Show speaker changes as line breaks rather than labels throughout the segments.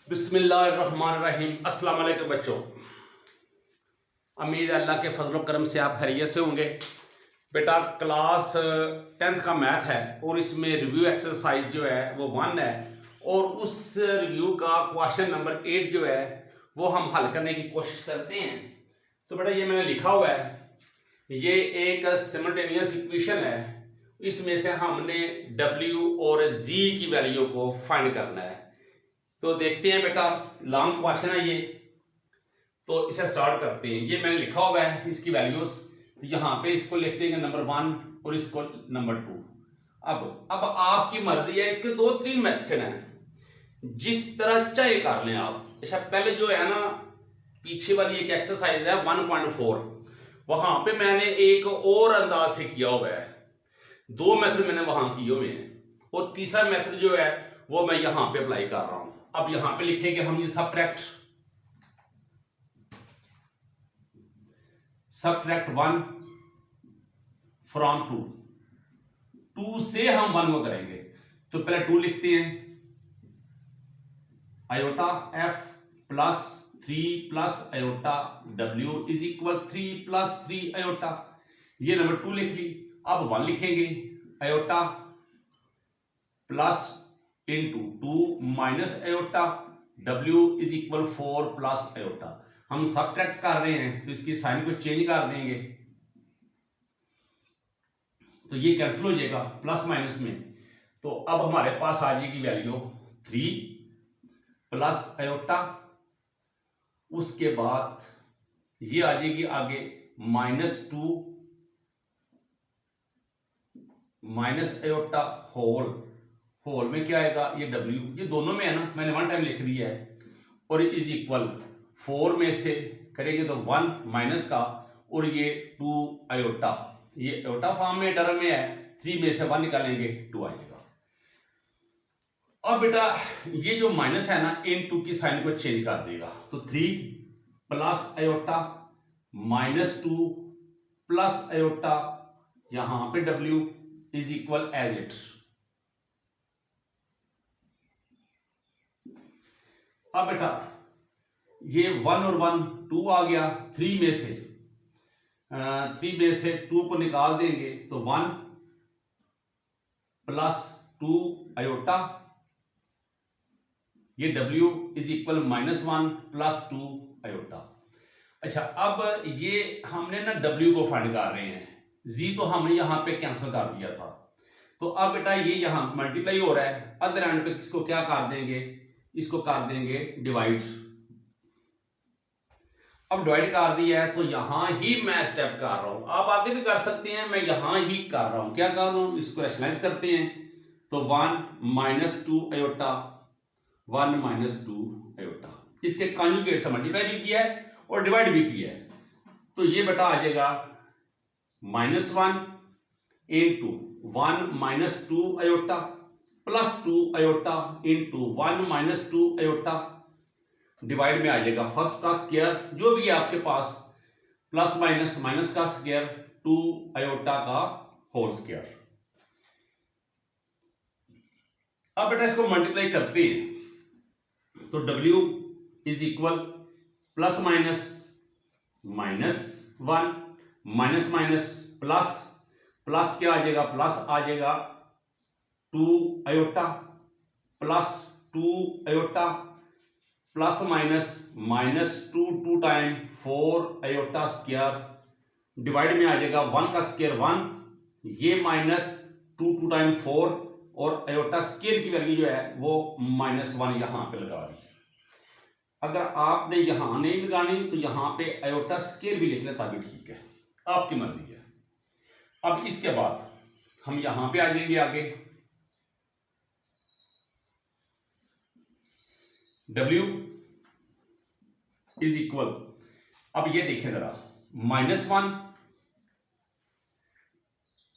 बिस्मिल्लाहिर्रहमानिर्रहीम। अस्सलाम वालेकुम बच्चों, उम्मीद है अल्लाह के फजल करम से आप खैरियत से होंगे। बेटा क्लास 10th का मैथ है और इसमें रिव्यू एक्सरसाइज जो है वो 1 है और उस रिव्यू का क्वेश्चन नंबर 8 जो है वो हम हल करने की कोशिश करते हैं। तो बेटा ये मैंने लिखा हुआ है, ये एक सिमल्टेनियस इक्वेशन है, इसमें से हमने W और Z की वैल्यू को फाइंड करना है। तो देखते हैं बेटा, लॉन्ग क्वेश्चन है ये, तो इसे स्टार्ट करते हैं। ये मैंने लिखा हुआ है इसकी वैल्यूज, तो यहाँ पे इसको लिख देंगे नंबर 1 और इसको नंबर 2। अब आपकी मर्जी है, इसके 2-3 मेथड हैं, जिस तरह चाहे कर लें आप। अच्छा पहले जो है ना, पीछे वाली एक एक्सरसाइज है 1.4, वहां पे मैंने एक और अंदाज से किया हुआ है। 2 मेथड मैंने वहां किए हुए हैं और तीसरा मेथड जो है वो मैं यहां पे अप्लाई कर रहा हूं। अब यहां पे लिखेंगे हम ये सबट्रैक्ट 1 फ्रॉम 2 से हम 1 को करेंगे। तो पहले 2 लिखते हैं, iota f plus 3 plus iota w is equal 3 plus 3 iota. ये नंबर 2 लिख ली। अब 1 लिखेंगे, iota plus into 2 minus iota w is equal 4 plus iota. हम सबट्रैक्ट कर रहे हैं तो इसकी साइन को चेंज कर देंगे, तो ये कैंसिल हो जाएगा प्लस माइनस में। तो अब हमारे पास आ जाएगी वैल्यू 3 प्लस आयोटा, उसके बाद ये आ जाएगी आगे -2 माइनस आयोटा होल में क्या आएगा, ये W, ये दोनों में है ना, मैंने 1 टाइम लिख दिया है, और इज इक्वल 4 में से करेंगे तो 1 माइनस का, और ये 2 आयोटा, ये आयोटा फॉर्म में टर्म में है, 3 में से 1 निकालेंगे 2 आएगा। अब बेटा ये जो माइनस है ना, इन 2 की साइन को चेंज कर देगा, तो 3 प्लस आयोटा -2 प्लस आयोटा, यहां पे W is equal as it. अब बेटा ये 1 और 1 2 आ गया, 3 में से 2 को निकाल देंगे तो 1 प्लस 2 आयोटा, ये W is equal -1 plus 2 iota. अच्छा अब ये हमने ना W को फाइंड कर रहे हैं, Z तो हमने यहां पे कैंसिल कर दिया था। तो अब बेटा ये यहां मल्टीप्लाई हो रहा है, अदर एंड पे किसको क्या कर देंगे, इसको कर देंगे डिवाइड। अब डिवाइड कर दिया है तो यहां ही मैं स्टेप कर रहा हूं, आप आगे भी कर सकते हैं, मैं यहां ही कर रहा हूं। क्या कर रहा हूं, इसको रैशनलाइज करते हैं, तो 1 -2 आयोटा 1 -2 आयोटा, इसके कॉन्जुगेट से मल्टीप्लाई भी किया है और डिवाइड भी किया है। तो ये बेटा आ जाएगा -1 into 1 -2 iota plus 2 iota into 1 -2 iota, divide में आ जाएगा फर्स्ट का स्क्वायर जो भी है आपके पास, प्लस माइनस का स्क्वायर 2 आयोटा का होल स्क्वायर। अब बेटा इसको मल्टीप्लाई करते हैं, तो W is equal plus minus -1 minus minus plus क्या आ जाएगा, प्लस आ जाएगा 2 iota plus 2 iota plus -2 time 4 iota square, divide में आ जाएगा 1 का स्क्वायर 1, ये -2 टाइम 4, और आयोटा स्क्वायर की वैल्यू जो है वो -1 यहां पे लगा रही है। अगर आपने यहां नहीं लगानी तो यहां पे आयोटा स्क्वायर भी लिख लेता भी ठीक है, आपकी मर्जी है। अब इसके बाद हम यहां पे आ जाएंगे आगे, W इज इक्वल, अब ये देखें जरा, -1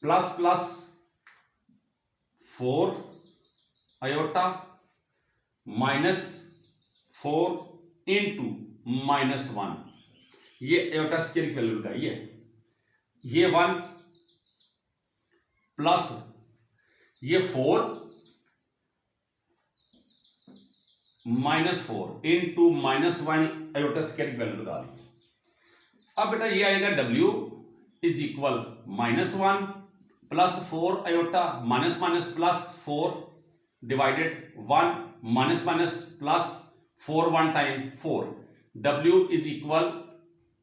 प्लस 4 आयोटा -4 इंटू -1, ये आयोटा स्क्वायर की वैल्यू लगाई है, ये 1 प्लस ये 4 -4 इंटू -1 आयोटा स्क्वायर की वैल्यू लगा ली। अब बेटा ये आएगा W is equal -1 plus 4 iota minus minus plus 4 divided 1 minus minus plus 4 1 time 4 W is equal,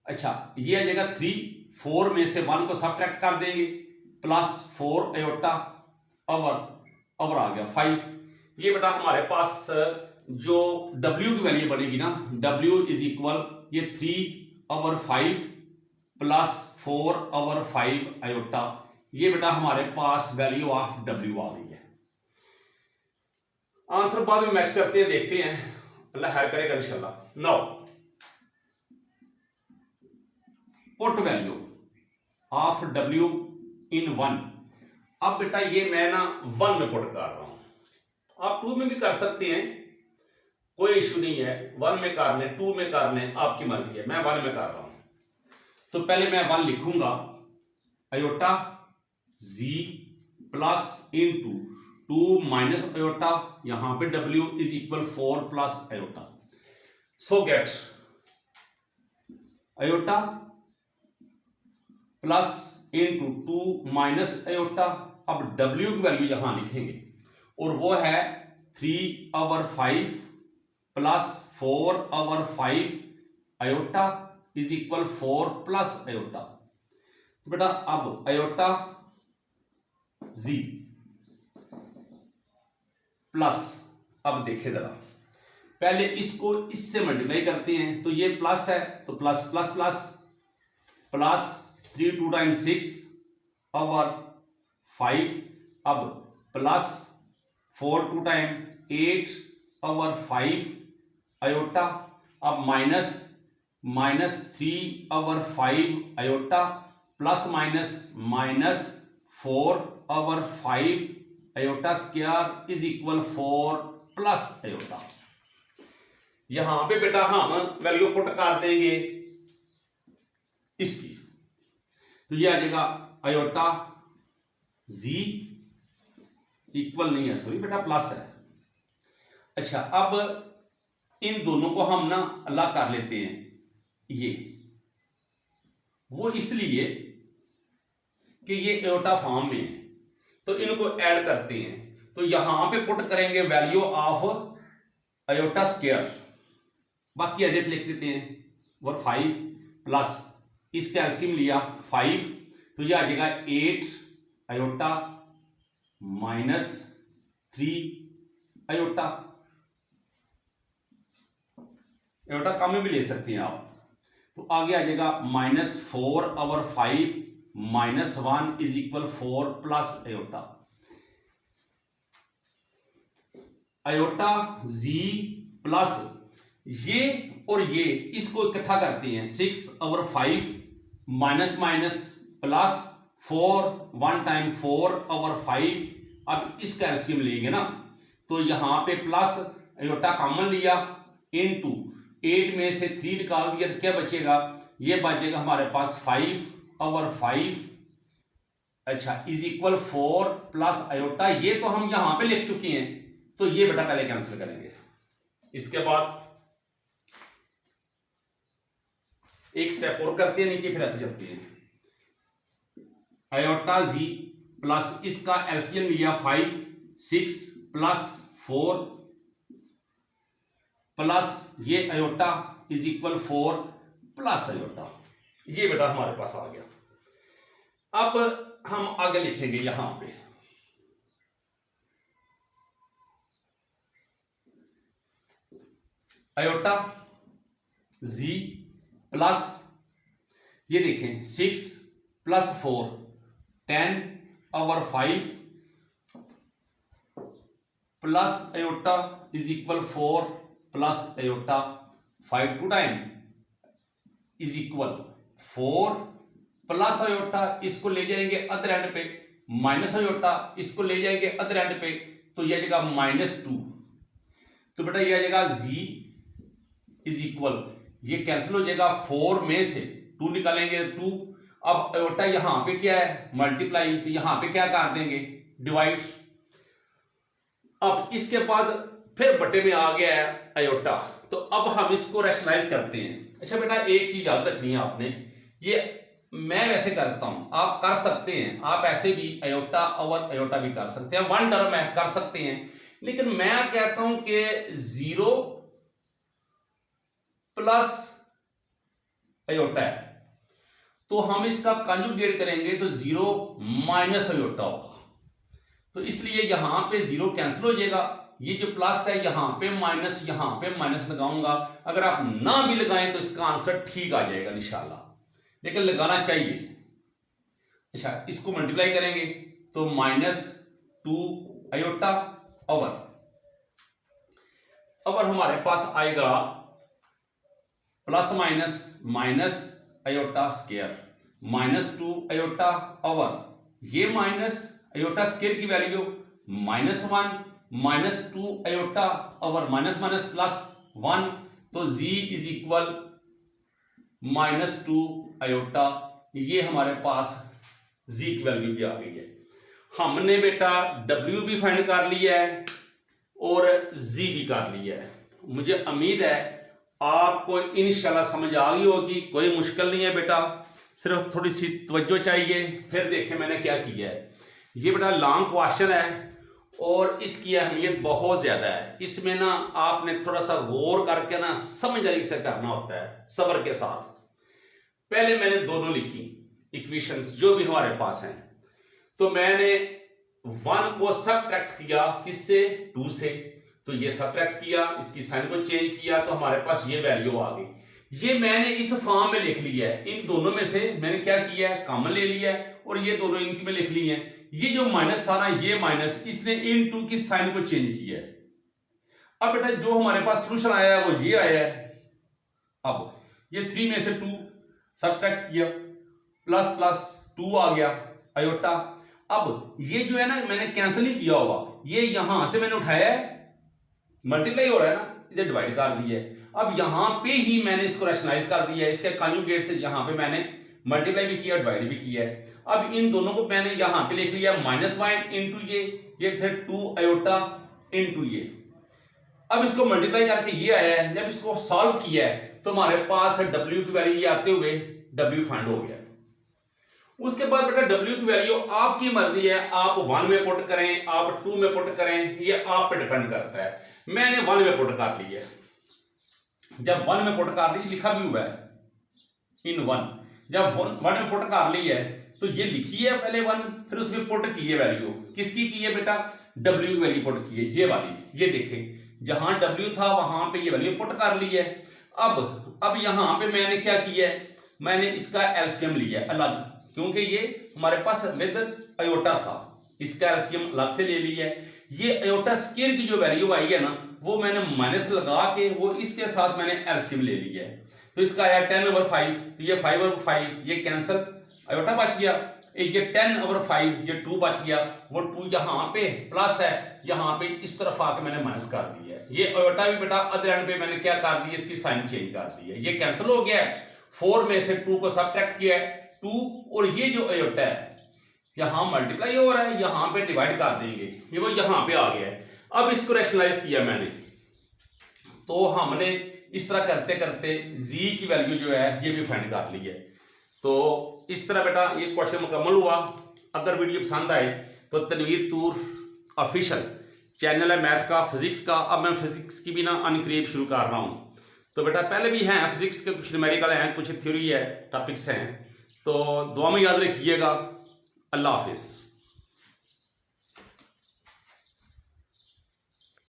अच्छा ये आ जाएगा 3, 4 में से 1 को सबट्रैक्ट कर देंगे प्लस 4 आयोटा और आ गया 5। ये बेटा हमारे पास जो W की वैल्यू बनेगी ना, W इज इक्वल ये 3/5 प्लस 4/5 आयोटा, ये बेटा हमारे पास वैल्यू ऑफ W आ गई है। आंसर बाद में मैच करते हैं, देखते हैं, अल्लाह खैर करेगा इंशाल्लाह। Now put value of W इन 1। अब बेटा ये मैं ना 1 में पुट कर रहा हूं, आप 2 में भी कर सकते हैं, कोई इशू नहीं है। 1 में कर लें, 2 में कर लें, आपकी मर्जी है। मैं 1 में कर रहा हूं, तो पहले मैं 1 लिखूंगा iota Z plus into 2 minus iota, यहां पे W is equal 4 plus iota. So gate iota plus into 2 minus iota, अब W की वैल्यू यहां लिखेंगे और वो है 3/5 plus 4/5 iota is equal 4 plus iota. तो बेटा अब आयोटा Z प्लस, अब देखें जरा, पहले इसको इससे मल्टीप्लाई करते हैं, तो ये प्लस है तो plus plus plus plus 3 2 times 6/5, अब प्लस 4 2 टाइम 8/5 आयोटा, अब minus 3/5 iota plus minus 4/5 iota square is equal 4 plus iota. यहां पे बेटा हम वैल्यू पुट कर देंगे इसकी, तो ये आ जाएगा आयोटा Z इक्वल नहीं है, सॉरी बेटा प्लस है। अच्छा अब इन दोनों को हम ना अलग कर लेते हैं, ये वो इसलिए कि ये आयोटा फॉर्म में है, तो इनको ऐड करते हैं, तो यहां पे पुट करेंगे वैल्यू ऑफ आयोटा स्क्वायर, बाकी एज इट लिख देते हैं, और 5 प्लस इसका एलसीएम लिया 5, तो ये आ जाएगा 8 आयोटा माइनस 3 आयोटा, आयोटा कम में भी ले सकते हैं आप, तो आगे आ जाएगा -4/5 -1 is equal 4 plus iota. Iota Z plus ये और ये इसको इकट्ठा करते हैं 6/5 माइनस माइनस प्लस 4 1 टाइम 4/5, अब इसका एलसीएम लेंगे ना, तो यहां पे प्लस आयोटा कॉमन लिया इनटू 8 में से 3 निकाल दिया, तो क्या बचेगा, ये बचेगा हमारे पास 5/5, अच्छा इज इक्वल 4 प्लस आयोटा। ये तो हम यहां पे लिख चुके हैं, तो ये बेटा पहले कैंसिल करेंगे। इसके बाद एक स्टेप और करते हैं नीचे, फिर आगे चलते हैं। आयोटा Z प्लस इसका एलसीएम लिया 5 6 प्लस 4 प्लस ये iota is equal 4 plus iota, ये बेटा हमारे पास आ गया। अब हम आगे लिखेंगे यहां पे आयोटा Z प्लस, ये देखें 6 plus 4 10/5 plus iota is equal 4 plus iota, 5 2 time is equal 4 plus iota, इसको ले जाएंगे अदर एंड पे, माइनस आयोटा इसको ले जाएंगे अदर एंड पे, तो यह जाएगा -2, तो बेटा यह आ जाएगा Z इज इक्वल, ये कैंसिल हो जाएगा, 4 में से 2 निकालेंगे 2, अब आयोटा यहां पे क्या है मल्टीप्लाई, तो यहां पे क्या कर देंगे डिवाइड। अब इसके बाद फिर बटे में आ गया है आयोटा। तो अब हम इसको रैशनलाइज करते हैं। अच्छा बेटा एक चीज याद रखनी है आपने, ये मैं वैसे करता हूं, आप कर सकते हैं, आप ऐसे भी आयोटा ओवर आयोटा भी कर सकते हैं, वन टर्म है कर सकते हैं, लेकिन मैं कहता हूं कि 0 प्लस आयोटा है तो हम इसका कंजुगेट करेंगे तो 0 माइनस आयोटा होगा। तो इसलिए यहां पे 0 कैंसिल हो जाएगा, ये जो प्लस है यहां पे माइनस लगाऊंगा। अगर आप ना भी लगाएं तो इसका आंसर ठीक आ जाएगा इंशाल्लाह, लेकिन लगाना चाहिए। अच्छा इसको मल्टीप्लाई करेंगे तो -2 आयोटा ओवर हमारे पास आएगा plus minus iota square -2 iota over ये माइनस आयोटा स्क्वायर की value -1 -2 iota over minus plus 1 तो z इज इक्वल -2 आयोटा। ये हमारे पास z की वैल्यू भी आ गई है। हमने बेटा w भी फाइंड कर लिया है और z भी कर लिया है। मुझे उम्मीद है आपको इंशाल्लाह समझ आ गई होगी, कोई मुश्किल नहीं है बेटा, सिर्फ थोड़ी सी तवज्जो चाहिए। फिर देखें मैंने क्या किया है। ये बेटा लॉन्ग क्वेश्चन है और इसकी अहमियत बहुत ज़्यादा है। इसमें ना आपने थोड़ा सा गौर करके ना समझदारी से करना होता है, सब्र के साथ। पहले मैंने दोनों लिखी इक्वेशंस जो भी हमारे पास हैं, तो मैंने 1 को सबट्रैक्ट किया किससे, 2 से, तो ये सबट्रैक्ट किया, इसकी साइन को चेंज किया तो हमारे पास ये वैल्यू आ गई। ये मैंने इस फॉर्म में लिख लिया है, इन दोनों में से मैंने क्या किया है कॉमन ले लिया है और ये दोनों इनकी में लिख ली है। ये जो माइनस था ना ये माइनस, इसने इन 2 की साइन को चेंज किया है। अब बेटा जो हमारे पास सोल्यूशन आया है वो ये आया है। अब ये 3 में से 2 सबट्रैक्ट किया, प्लस 2 आ गया आयोटा। अब ये जो है ना मैंने कैंसिल नहीं किया होगा, ये यहां से मैंने उठाया है, मल्टीप्लाई हो रहा है ना, इधर डिवाइड कर दिया है। अब यहां पे ही मैंने इसको रैशनलाइज कर दिया है, इसके कंजुगेट से यहां पे मैंने मल्टीप्लाई भी किया डिवाइड भी किया है। अब इन दोनों को मैंने यहां पे लिख लिया -1 इंटू ये फिर 2 आयोटा इंटू ये। अब इसको मल्टीप्लाई करके ये आया है। जब इसको सॉल्व किया है तो हमारे पास w की वैल्यू ये आते हुए w फाइंड हो गया। उसके बाद बेटा w की वैल्यू आपकी मर्जी है, आप 1 में पुट करें, आप 2 में पुट करें, ये आप पे डिपेंड करता है। मैंने 1 में पुट कर लिया। जब 1 में पुट कर ली, लिखा भी हुआ है इन 1, जब 1 में पुट कर ली है तो ये लिखी है पहले 1, फिर उसमें पुट की है वैल्यू, किसकी की है बेटा, w की वैल्यू पुट की है, ये वाली। ये देखें जहां w था वहां पे ये वैल्यू पुट कर ली है। अब यहां पे मैंने क्या किया है, मैंने इसका एलसीएम लिया है अलग, क्योंकि ये हमारे पास विद आयोटा था, इसका एलसीएम अलग से ले लिया है। ये आयोटा स्क्वायर की जो वैल्यू आई है ना वो मैंने माइनस लगा के वो इसके साथ मैंने एलसीएम ले लिया है। तो इसका आया 10/5, तो ये 5/5 ये कैंसिल, आयोटा बच गया। ये 10/5 ये 2 बच गया, वो 2 यहाँ पे प्लस है, यहाँ पे इस तरफ आके मैंने माइनस कर दिया है। ये आयोटा भी बेटा अदर एंड पे मैंने क्या कर दिया, इसकी साइन चेंज कर दी है, ये कैंसिल हो गया है। 4 में से 2 को सबट्रैक्ट किया है 2, और ये जो आयोटा है यहां मल्टीप्लाई हो रहा है, यहां पे डिवाइड कर देंगे, ये वो यहां पे आ गया है। अब इसको रैशनलाइज किया मैंने, तो हमने इस तरह करते करते z की वैल्यू जो है ये भी फाइंड कर ली है। तो इस तरह बेटा ये क्वेश्चन मुकम्मल हुआ। अगर वीडियो पसंद आए तो तनवीर तूर ऑफिशियल चैनल है मैथ का, फिजिक्स का, अब मैं फिजिक्स की भी ना अनकरीब शुरू कर रहा हूँ। तो बेटा पहले भी हैं फिजिक्स के कुछ न्यूमेरिकल हैं, कुछ थ्योरी है, टॉपिक्स हैं, तो दुआ में याद रखिएगा। अल्लाह हाफिज़।